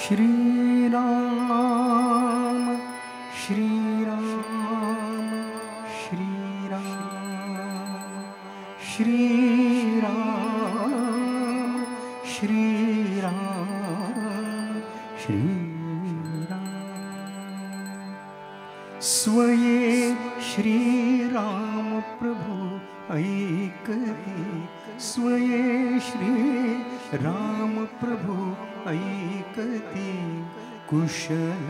श्रीराम श्रीराम श्रीराम श्रीराम श्रीराम श्रीराम स्वये श्रीराम प्रभु ऐकते स्वये श्री राम प्रभु ऐकते कुशल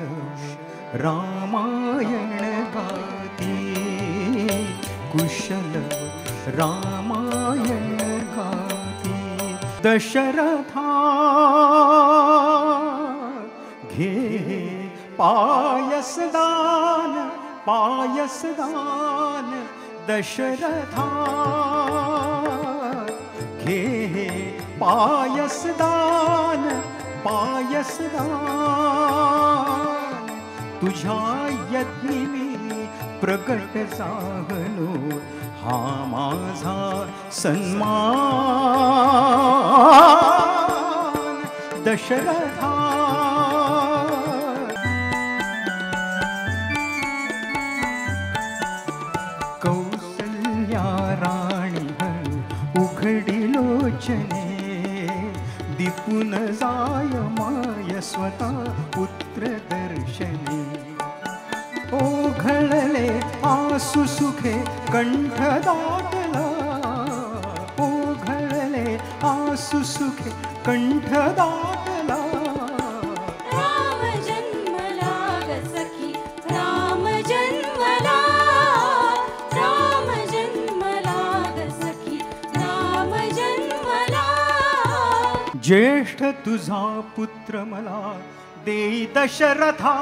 रामायण गाते कुशल रामायण गाते दशरथा घे पायसदान पायसदान दशरथा घे पायसदान पायसदान तुझ्या यज्ञी मी प्रगट झालो हा माझा सन्मान दशरथा कौसल्या राणी उघडिलोचने दिपून जाय माय स्वतः पुत्र दर्शने ओघळले आसु सुखे कंठ दाटला ओघळले आसु सुखे कंठ दाटला राम जन्मला ग सखी राम जन्मला राम जन्मला ग सखी राम जन्मला ज्येष्ठ तुझा पुत्र मला देई दशरथा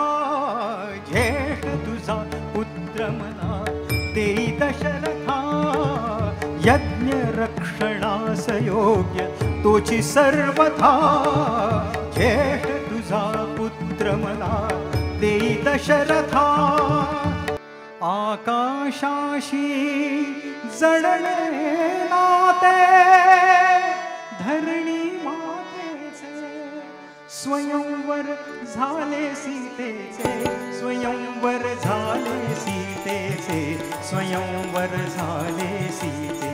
ज्येष्ठ तुझा पुत्र मला देई दशरथा यज्ञ रक्षणास योग्य तोची सर्वथा ज्येष्ठ तुझा पुत्र मला देई दशरथा आकाशाशी जडणे नाते धरणी स्वयंवर झाले सीतेचे स्वयंवर झाले सीतेचे स्वयंवर झाले सीतेचे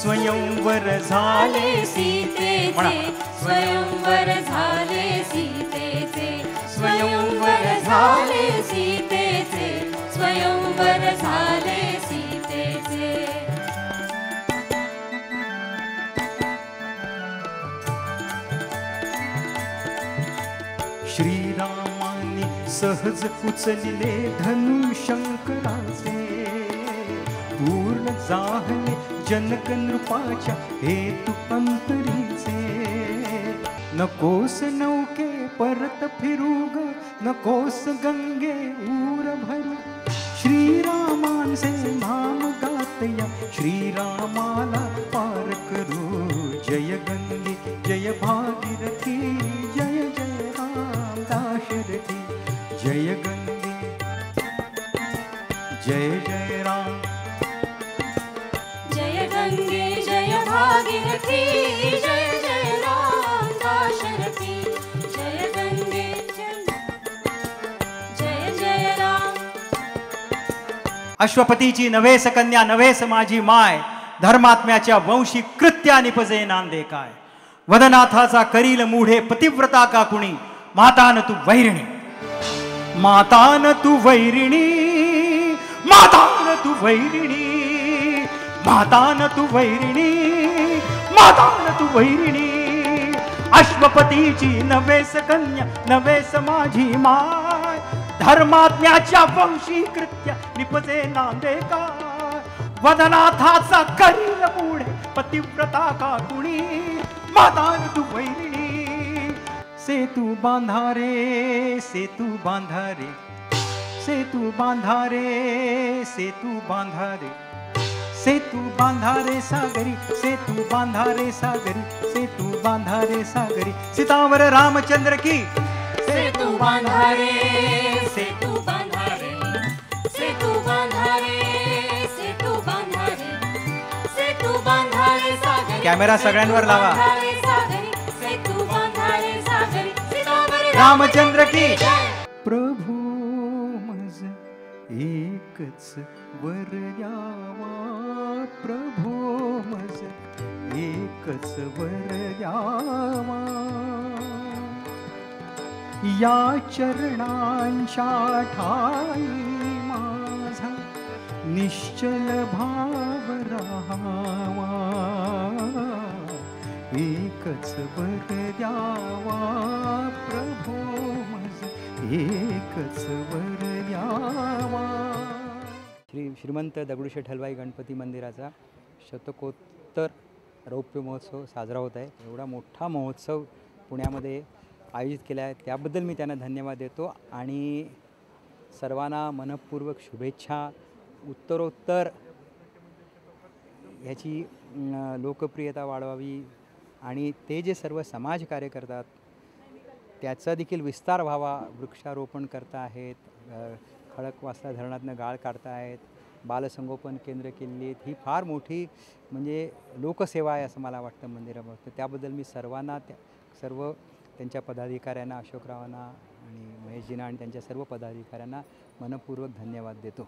स्वयंवर झाले सीतेचे स्वयंवर झाले सीतेचे स्वयंवर झाले सीतेचे स्वयंवर झाले सीतेचे श्रीरामाने सहज उचलले धनुशंकराचे पूर्ण जाहले जनक नृपाच्या हेतू अंतरीचे नकोस नौके परत फिरूग नकोस गंगे ऊर भरू श्रीरामांचे नाम गातया श्रीरामाला पार करू जय गंगे जय भागीरथी जय जय राम दाशरथी जय गंगे जय जय राम जय गंगे जय भागीरथी जय जय राम दाशरथी जय गंगे जय जय राम अश्वपतीची नव्हेस कन्या नव्हेस माझी माय धर्मात्म्याच्या वंशी कृत्या निपजे नांदे काय वदनाथाचा करील मूढे पतिव्रता का कुणी मातान तू वैरिणी मातान तू वैरिणी मातान तू वैरिणी मातान तू वैरिणी मातान तू वैरिणी अश्वपतीची नव्हेस कन्या नव्हेस माझी माय धर्मात्म्याच्या वंशी कृत्य निपजे नांदे काय वदनाथाचा करील मूढे पतिव्रता का कुणी मातान तू वैरिणी सेतू बांधारे सेतू बांधारे सेतू बांधारे सेतू बांधारे सेतू बांधारे सागरी सेतू बांधारे सागरी सेतू बांधारे सागरी सीतावर रामचंद्र की सेतू बांधारे सेतू बांधारे सेतू बांधारे सेतू बांधारे सेतू बांधारे सागरी कॅमेरा सगळ्यांवर लावा रामचंद्र की प्रभू मज एकच वर द्यावा, प्रभू मज एकच वर द्यावा, या चरणांच्या ठाई माझा निश्चल भाव राहावा, एकच वर द्यावा, प्रभू मज एकच वर द्यावा. श्रीमंत दगडूशेठ हलवाई गणपती मंदिराचा शतकोत्तर रौप्य महोत्सव साजरा होत आहे. एवढा मोठा महोत्सव पुण्यामध्ये आयोजित केला आहे त्याबद्दल मी त्यांना धन्यवाद देतो आणि सर्वांना मनःपूर्वक शुभेच्छा. उत्तरोत्तर ह्याची लोकप्रियता वाढवावी आणि ते जे सर्व समाजकार्य करतात त्याचा देखील विस्तार व्हावा. वृक्षारोपण करता आहेत, खडकवासला धरणातनं गाळ काढता आहेत, बालसंगोपन केंद्र केलेली आहेत. ही फार मोठी म्हणजे लोकसेवा आहे असं मला वाटतं मंदिरामध्ये. त्याबद्दल मी सर्वांना सर्व त्यांच्या पदाधिकाऱ्यांना, अशोकरावांना आणि महेशजींना आणि त्यांच्या सर्व पदाधिकाऱ्यांना मनःपूर्वक धन्यवाद देतो.